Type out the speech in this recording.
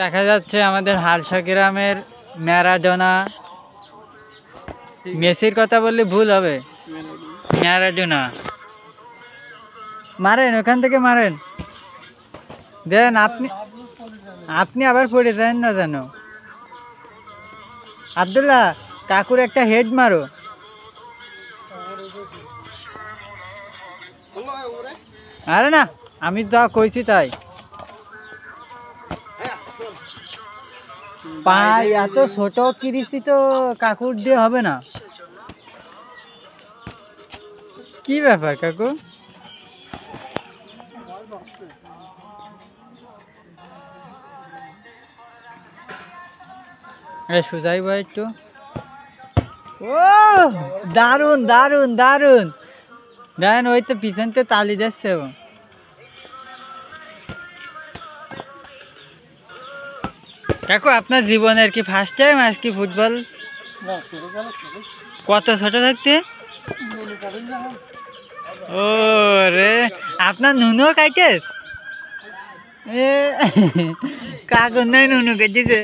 দেখা যাচ্ছে আমাদের হালসা গ্রামের ম্যারাডোনা, মেসির কথা বললে ভুল হবে, ম্যারাডোনা। মারেন, ওখান থেকে মারেন, দেন। আপনি আপনি আবার পড়ে যান না জানো। আব্দুল্লাহ, কাকুর একটা হেড মারো। আরে না, আমি যা কইছি তাই। পাই এত ছোট কিরিসি তো কাকুর দিয়ে হবে না। কি ব্যাপার কাকু? সুজাই ভাই একটু। ও দারুন দারুন দারুন, দেখেন ওই তো পিছন তো তালি দিচ্ছে। কাকু, আপনার জীবনের কি ফার্স্ট টাইম আজকে ফুটবল? কত ছোট থাকতে? ও রে, আপনার নুনু খাইতেস? এ কাকুর নাই নুনু কেটেছে।